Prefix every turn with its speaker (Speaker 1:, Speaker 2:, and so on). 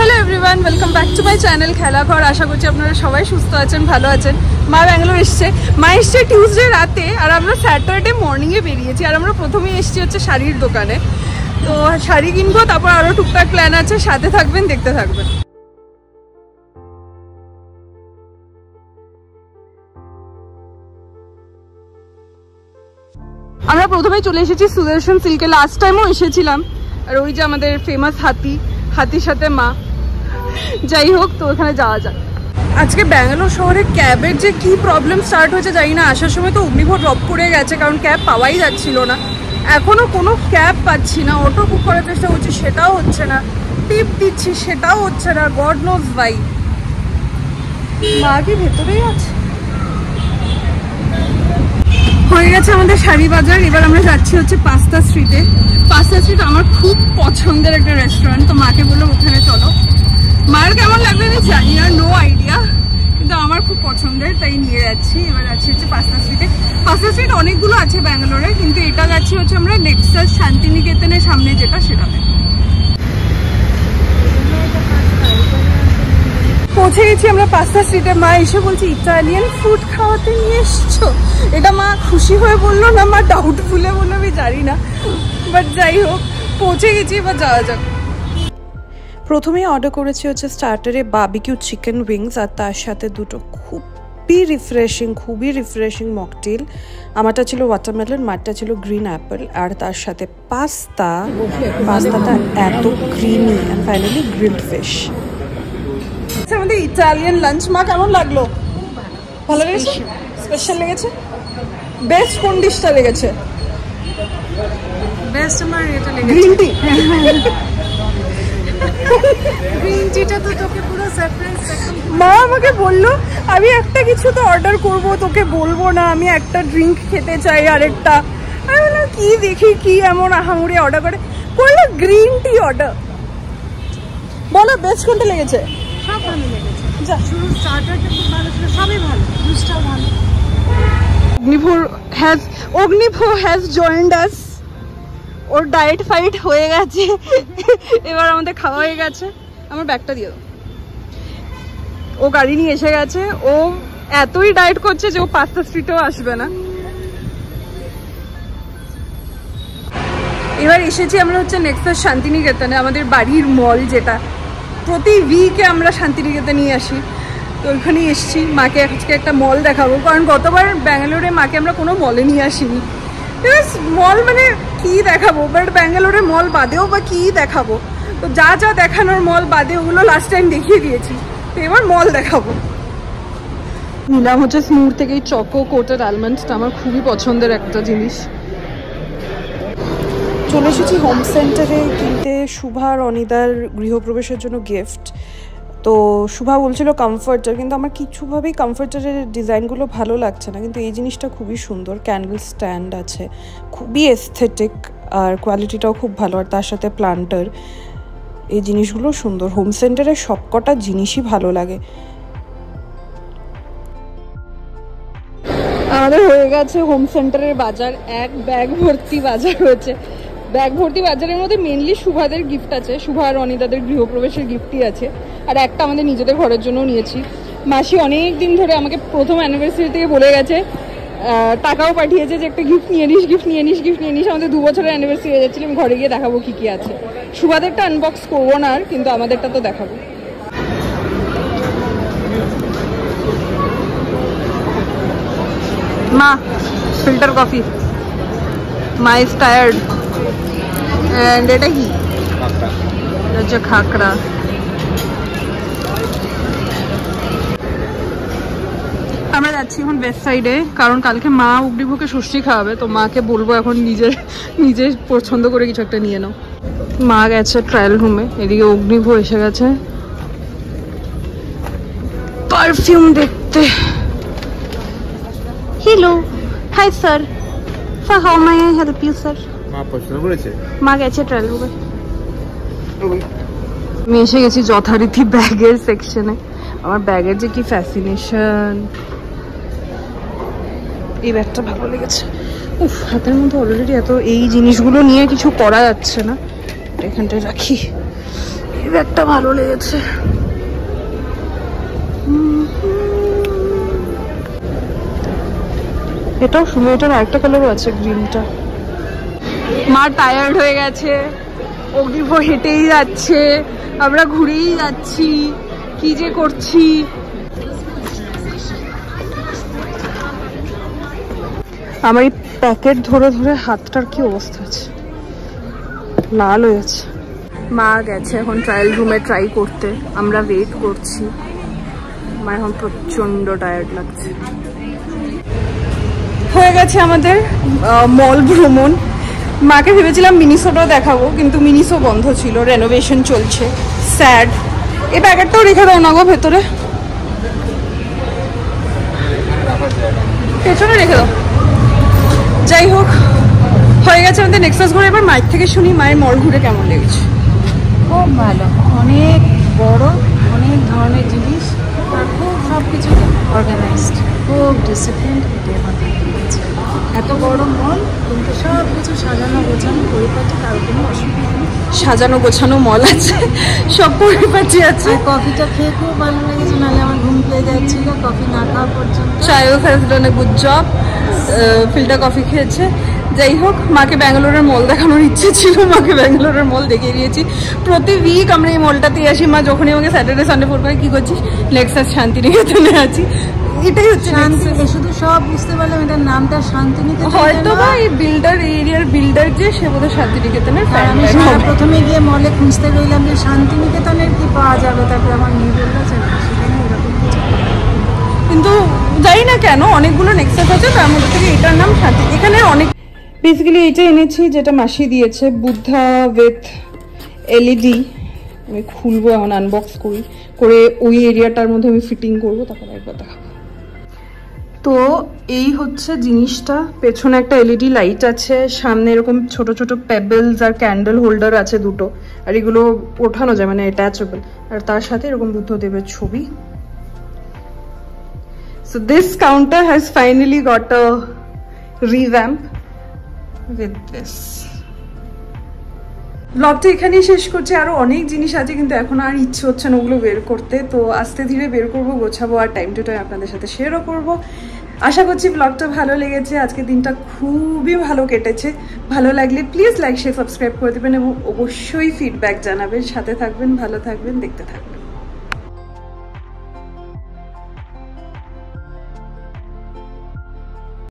Speaker 1: Hello everyone, welcome back to my channel Khelaghar. আশা করছি আপনারা সবাই সুস্থ আছেন, ভালো আছেন। মা ব্যাঙ্গালোর এসছে, মা এসছে টিউসডে রাতে, আর আমরা স্যাটারডে মর্নিংয়ে বেরিয়েছি। আর আমরা প্রথমেই এসছি হচ্ছে শাড়ির দোকানে, তো শাড়ি কিনবো, তারপর আরও টুকটাক প্ল্যান আছে, সাথে থাকবেন, দেখতে থাকবেন। আমরা প্রথমেই চলে এসেছি সুদর্শন সিল্কে, লাস্ট টাইমও এসেছিলাম। আর ওই যে আমাদের ফেমাস হাতির সাথে মা। যাই হোক, তো ওখানে যাওয়া যাক। আজকে ব্যাঙ্গালোর শহরে ক্যাবের যে কি প্রবলেম স্টার্ট হয়েছে জানি না। আসার সময় তো অগ্নিভোর ড্রপ করে গেছে, কারণ ক্যাব পাওয়াই যাচ্ছিল না। এখনও কোনো ক্যাব পাচ্ছি না। অটো বুক করার চেষ্টা করছি, সেটাও হচ্ছে না। টিপ দিচ্ছি, সেটাও হচ্ছে না। গড নোজ ভাই, মা কি ভেতরেই আছে? হয়ে গেছে আমাদের শাড়ি বাজার। এবার আমরা যাচ্ছি হচ্ছে পাস্তা স্ট্রিটে। পাস্তা স্ট্রিট আমার খুব পছন্দের একটা রেস্টুরেন্ট, তো মাকে বললাম ওখানে চলো। মার কেমন লাগবে আমি জানি না, নো আইডিয়া, কিন্তু আমার খুব পছন্দের, তাই নিয়ে যাচ্ছি। এবার যাচ্ছি হচ্ছে পাস্তা স্ট্রিটে। পাস্তা স্ট্রিট অনেকগুলো আছে ব্যাঙ্গালোরে, কিন্তু এটা যাচ্ছি হচ্ছে আমরা নেক্সাস শান্তিনিকেতনের সামনে যেটা, সেটাতে। পৌঁছে গেছি আমরা পাস্তা স্ট্রিটে। মা এসে বলছে ইটালিয়ান ফুড খাওয়াতে নিয়ে এসছো। এটা মা খুশি হয়ে বললো না মা ডাউটফুলে বললো, আমি জানি না, বাট যাই হোক পৌঁছে গেছি, এবার যাওয়া যাক।
Speaker 2: প্রথমেই অর্ডার করেছি হচ্ছে স্টার্টারে বারবিকিউ চিকেন উইংস, আর তার সাথে দুটো খুবই রিফ্রেশিং মকটেল। আমারটা ছিল ওয়াটারমেলন, মারটা ছিল গ্রিন অ্যাপেল, আর তার সাথে পাস্তাটা এত creamy, and finally grilled fish.
Speaker 1: আমাদের ইটালিয়ান লাঞ্চ। মা কেমন লাগলো? ভালো লেগেছে? স্পেশাল লেগেছে? বেস্ট কোন ডিশটা লেগেছে?
Speaker 3: বেস্ট আমার এটা লেগেছে
Speaker 1: গ্রিন টি।
Speaker 3: গ্রিন টিটা তো তোকে পুরো সারপ্রাইজ।
Speaker 1: মা আমাকে বললো আমি একটা কিছু তো অর্ডার করব, তোকে বলবো না, আমি একটা ড্রিঙ্ক খেতে চাই আরেকটা। আমি বললাম কি দেখি কি এমন আহামরি অর্ডার করলো, গ্রিন টি অর্ডার। বলো বেস্ট কোনটা লেগেছে?
Speaker 3: সব ভালো লেগেছে, যা শুরু স্টার্টারটা খুব ভালো ছিল, সবই ভালো, জুসটাও ভালো।
Speaker 1: Agnivo has joined us. ওর ডায়েট ফাইট হয়ে গেছে, এবার আমাদের খাওয়া হয়ে গেছে। আমার ব্যাগটা দিয়ে দাও। ও গাড়ি নিয়ে এসে গেছে। ও এতই ডায়েট করছে যে ও পাস্তা স্ট্রিটেও আসবে না। এবার এসেছি আমরা হচ্ছে নেক্সাস শান্তিনিকেতনে, আমাদের বাড়ির মল, যেটা প্রতি উইকে আমরা শান্তিনিকেতনে নিয়ে আসি। তো ওইখানেই এসছি। মাকে আজকে একটা মল দেখাবো, কারণ গতবার ব্যাঙ্গালোরে মাকে আমরা কোনো মলে নিয়ে আসিনি। মল মানে কি দেখাবো, বাট ব্যাঙ্গালোরে মল বাদেও বা কি দেখাবো। তো যা যা দেখানোর মল বাদে ওগুলো লাস্ট টাইম দেখিয়ে দিয়েছি, তো এবার মল দেখাবো। নিলাম হচ্ছে স্মুর থেকে এই চকো কোটেড আলমন্ডসটা, আমার খুবই পছন্দের একটা জিনিস।
Speaker 2: চলে এসেছি হোম সেন্টারে কিনতে শুভা আর অনিদার গৃহপ্রবেশের জন্য গিফট। তো শুভা বলছিল কমফর্টার, কিন্তু আমার কিছুভাবেই কমফর্টারের ডিজাইনগুলো ভালো লাগছে না, কিন্তু এই জিনিসটা খুবই সুন্দর। ক্যান্ডেল স্ট্যান্ড আছে, খুবই এস্থেটিক, আর কোয়ালিটিটাও খুব ভালো, আর তার সাথে প্লান্টার। এই জিনিসগুলো সুন্দর। হোম সেন্টারের সবকটা জিনিসই ভালো লাগে।
Speaker 1: আমাদের হয়ে গেছে হোম সেন্টারের বাজার। এক ব্যাগ ভর্তি বাজার হয়েছে। ব্যাগ ভর্তি বাজারের মধ্যে মেনলি শুভাদের গিফট আছে, শুভা আর অনিদাদের গৃহপ্রবেশের গিফটই আছে, আর একটা আমাদের নিজেদের ঘরের জন্যও নিয়েছি। মাসি অনেক দিন ধরে আমাকে প্রথম অ্যানিভার্সারি থেকে বলে গেছে, টাকাও পাঠিয়েছে যে একটা গিফট নিয়ে নিস। আমাদের 2 বছরের অ্যানিভার্সারি হয়ে যাচ্ছিল। আমি ঘরে গিয়ে দেখাবো কি কি আছে। শুভাদেরটা আনবক্স করবো না আর, কিন্তু আমাদেরটা তো দেখাবো। মা ফিল্টার কফি, মা ইজ টায়ার্ড। এন্ড এটা কি? এটা খাকরা। আমরা যাচ্ছি এখন ওয়েস্ট সাইডে, কারণ কালকে মা অগ্নিভোকে ষষ্ঠী খাওয়াবে। তো মাকে বলবো এখন নিজে পছন্দ করে কিছু একটা নিয়ে নাও। মা গেছে ট্রায়াল রুমে, এদিকে অগ্নিভো এসে গেছে পারফিউম দেখতে। Hello, hi sir, how may I help you sir?
Speaker 4: মা পছন্দ করেছে,
Speaker 1: মা গেছে ট্রায়াল রুমে। আমি এসে গেছি যথারীতি ব্যাগের সেকশনে। আমার ব্যাগের যে কি ফ্যাসিনেশন। এই ব্যাগটা ভালো লেগেছে। উফ, হাতের মধ্যে অলরেডি এত এই জিনিসগুলো নিয়ে কিছু করা যাচ্ছে না। এখানটায় রাখি।
Speaker 2: এই ব্যাগটা ভালো লেগেছে। এটাও সুন্দর, এটার একটা কালারও আছে, গ্রিনটা।
Speaker 1: মা টায়ার্ড হয়ে গেছে, অগ্নিভ হেঁটেই যাচ্ছে, আমরা ঘুরেই যাচ্ছি, কি যে করছি।
Speaker 2: আমার এই প্যাকেট ধরে ধরে হাতটার কি অবস্থা আছে, লাল হয়ে গেছে।
Speaker 1: মা গেছে এখন ট্রায়াল রুমে ট্রাই করতে, আমরা ওয়েট করছি। আমার এখন প্রচন্ড টায়ার্ড লাগছে। হয়ে গেছে আমাদের মল ভ্রমণ। মাকে ভেবেছিলাম মিনিসোটাও দেখাবো, কিন্তু মিনিসো বন্ধ ছিল, রেনোভেশন চলছে। স্যাড। এই প্যাকেটটাও রেখে দাও না গো ভেতরে, পেছনে রেখে দাও। যাই হোক, হয়ে গেছে আমাদের নেক্সাস ঘুরে। এবার মায়ের থেকে শুনি মায়ের মল ঘুরে কেমন লেগেছে।
Speaker 3: খুব ভালো, অনেক বড়, অনেক ধরনের জিনিস, আর খুব সব কিছু অর্গানাইজড, খুব ডিসিপ্লিন। এত বড় মল, কিন্তু সব কিছু সাজানো গোছানো, পরিপাটি, কারো কোনো অসুবিধা নেই।
Speaker 1: সাজানো গোছানো মল আছে, সব পরিপাটি আছে।
Speaker 3: কফিটা খেয়ে খুব ভালো লেগেছে, নাহলে আমার ঘুম পেয়ে যাচ্ছিল কফি না খাওয়া পর্যন্ত।
Speaker 1: চায়ও has done a good job, filter coffee খেয়েছে। যাই হোক, মাকে ব্যাঙ্গালোরের মল দেখানোর ইচ্ছে ছিল, মাকে ব্যাঙ্গালোরের মল দেখিয়ে দিয়েছি। প্রতি উইক আমরা এই মলটাতেই আসি। মা যখনই আমাকে স্যাটারডে সানডে ফোন করে, কি করছিস, নেক্সাস শান্তিনিকেতনে আছি, এটাই হচ্ছে
Speaker 3: শুধু সব বুঝতে পারলাম এটার নামটা শান্তিনিকেতন।
Speaker 1: হয়তো বা এই বিল্ডার, এরিয়ার বিল্ডার যে, সে বোধহয় শান্তিনিকেতনের।
Speaker 3: আমি প্রথমে গিয়ে মলে খুঁজতে রইলাম যে শান্তিনিকেতনের কি পাওয়া যাবে, তারপরে আমার মেয়ে বললো যে সেখানে এরকম কিছু,
Speaker 1: কিন্তু জানি না কেন অনেকগুলো নেক্সাস আছে, তার মধ্যে থেকে এটার নাম শান্তি। এখানে অনেক বেসিক্যালি এইটা এনেছি যেটা মাসি দিয়েছে, বুদ্ধা উইথ এলইডি। আমি খুলবো এখন, আনবক্স করে ওই এরিয়াটার মধ্যে আমি ফিটিং করবো, তারপরে একবার দেখাবো। তো এই হচ্ছে জিনিসটা, পেছনে একটা এলইডি লাইট আছে, সামনে এরকম ছোট ছোট পেবেলস আর ক্যান্ডেল হোল্ডার আছে দুটো, আর এগুলো ওঠানো যায়, মানে অ্যাটাচেবল। আর তার সাথে এরকম বুদ্ধদেবের ছবি। So this counter has finally got a revamp with this. ব্লগটা এখানেই শেষ করছি। আরো অনেক জিনিস আছে, কিন্তু এখন আর ইচ্ছে হচ্ছে না ওগুলো বের করতে, তো আস্তে ধীরে বের করবো, গোছাবো, আর টাইম টু টাইম আপনাদের সাথে শেয়ারও করবো। আশা করছি ব্লগটা ভালো লেগেছে। আজকের দিনটা খুবই ভালো কেটেছে। ভালো লাগলে প্লিজ লাইক, শেয়ার, সাবস্ক্রাইব করে দেবেন এবং অবশ্যই ফিডব্যাক জানাবেন। সাথে থাকবেন, ভালো থাকবেন, দেখতে থাকবেন।